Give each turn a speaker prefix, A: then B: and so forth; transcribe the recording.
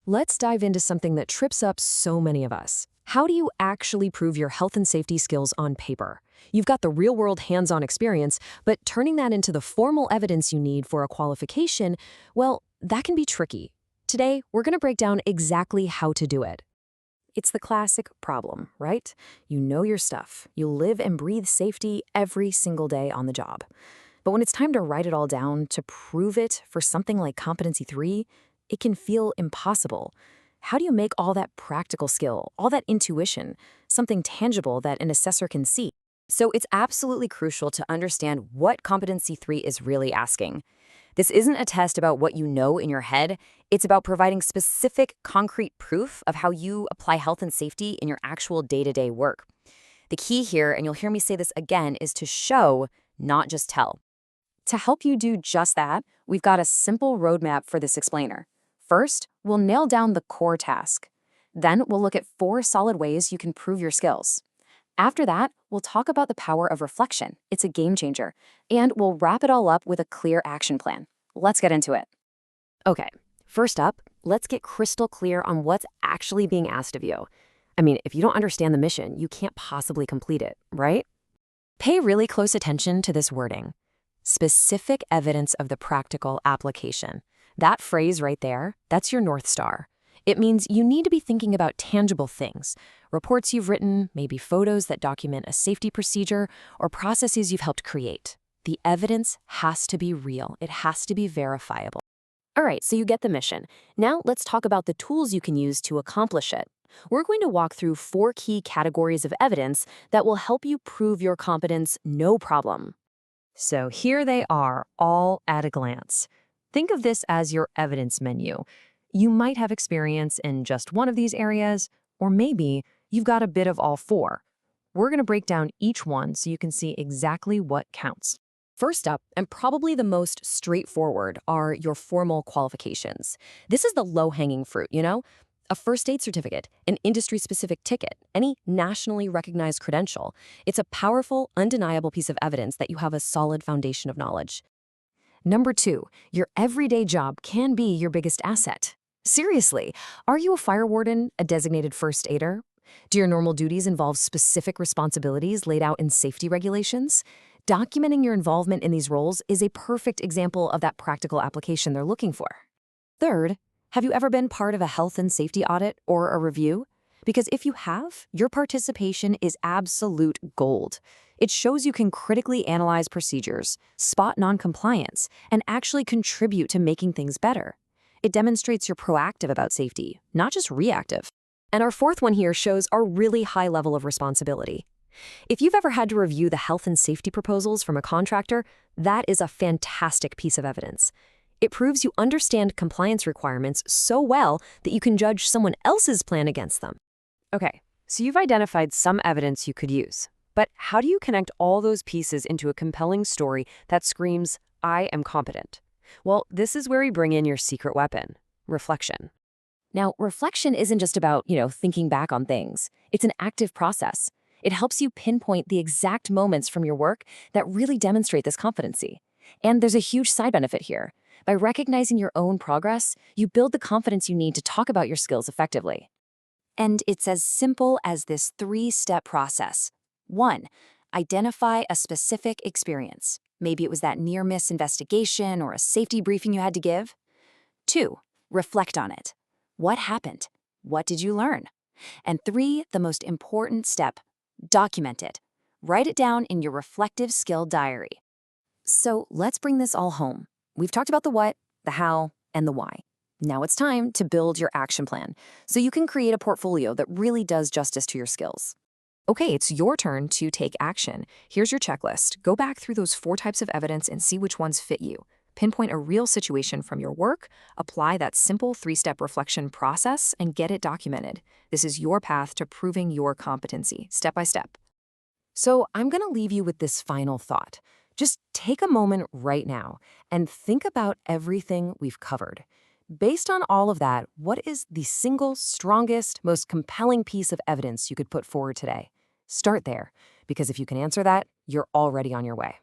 A: Let's dive into something that trips up so many of us. How do you actually prove your health and safety skills on paper? You've got the real-world hands-on experience, but turning that into the formal evidence you need for a qualification, well, that can be tricky. Today, we're going to break down exactly how to do it. It's the classic problem, right? You know your stuff. You live and breathe safety every single day on the job. But when it's time to write it all down, to prove it for something like Competency 3, it can feel impossible. How do you make all that practical skill, all that intuition, something tangible that an assessor can see? So it's absolutely crucial to understand what Competency 3 is really asking. This isn't a test about what you know in your head. It's about providing specific, concrete proof of how you apply health and safety in your actual day-to-day work. The key here, and you'll hear me say this again, is to show, not just tell. To help you do just that, we've got a simple roadmap for this explainer. First, we'll nail down the core task. Then we'll look at 4 solid ways you can prove your skills. After that, we'll talk about the power of reflection. It's a game changer. And we'll wrap it all up with a clear action plan. Let's get into it. Okay, first up, let's get crystal clear on what's actually being asked of you. I mean, if you don't understand the mission, you can't possibly complete it, right? Pay really close attention to this wording. Specific evidence of the practical application. That phrase right there, that's your North Star. It means you need to be thinking about tangible things, reports you've written, maybe photos that document a safety procedure, or processes you've helped create. The evidence has to be real. It has to be verifiable. All right, so you get the mission. Now let's talk about the tools you can use to accomplish it. We're going to walk through 4 key categories of evidence that will help you prove your competence no problem. So here they are, all at a glance. Think of this as your evidence menu. You might have experience in just one of these areas, or maybe you've got a bit of all 4. We're going to break down each one so you can see exactly what counts. First up, and probably the most straightforward, are your formal qualifications. This is the low-hanging fruit, you know? A first aid certificate, an industry-specific ticket, any nationally recognized credential. It's a powerful, undeniable piece of evidence that you have a solid foundation of knowledge. Number 2, your everyday job can be your biggest asset. Seriously, are you a fire warden, a designated first aider? Do your normal duties involve specific responsibilities laid out in safety regulations? Documenting your involvement in these roles is a perfect example of that practical application they're looking for. Third, have you ever been part of a health and safety audit or a review? Because if you have, your participation is absolute gold. It shows you can critically analyze procedures, spot non-compliance, and actually contribute to making things better. It demonstrates you're proactive about safety, not just reactive. And our 4th one here shows our really high level of responsibility. If you've ever had to review the health and safety proposals from a contractor, that is a fantastic piece of evidence. It proves you understand compliance requirements so well that you can judge someone else's plan against them. Okay, so you've identified some evidence you could use. But how do you connect all those pieces into a compelling story that screams, I am competent? Well, this is where we bring in your secret weapon, reflection. Now, reflection isn't just about, thinking back on things. It's an active process. It helps you pinpoint the exact moments from your work that really demonstrate this competency. And there's a huge side benefit here. By recognizing your own progress, you build the confidence you need to talk about your skills effectively. And it's as simple as this 3-step process. 1, identify a specific experience. Maybe it was that near-miss investigation or a safety briefing you had to give. 2, reflect on it. What happened? What did you learn? And 3, the most important step, document it. Write it down in your reflective skill diary. So let's bring this all home. We've talked about the what, the how, and the why. Now it's time to build your action plan so you can create a portfolio that really does justice to your skills. Okay, it's your turn to take action. Here's your checklist. Go back through those 4 types of evidence and see which ones fit you. Pinpoint a real situation from your work, apply that simple 3-step reflection process, and get it documented. This is your path to proving your competency, step by step. So I'm going to leave you with this final thought. Just take a moment right now and think about everything we've covered. Based on all of that, what is the single strongest, most compelling piece of evidence you could put forward today? Start there, because if you can answer that, you're already on your way.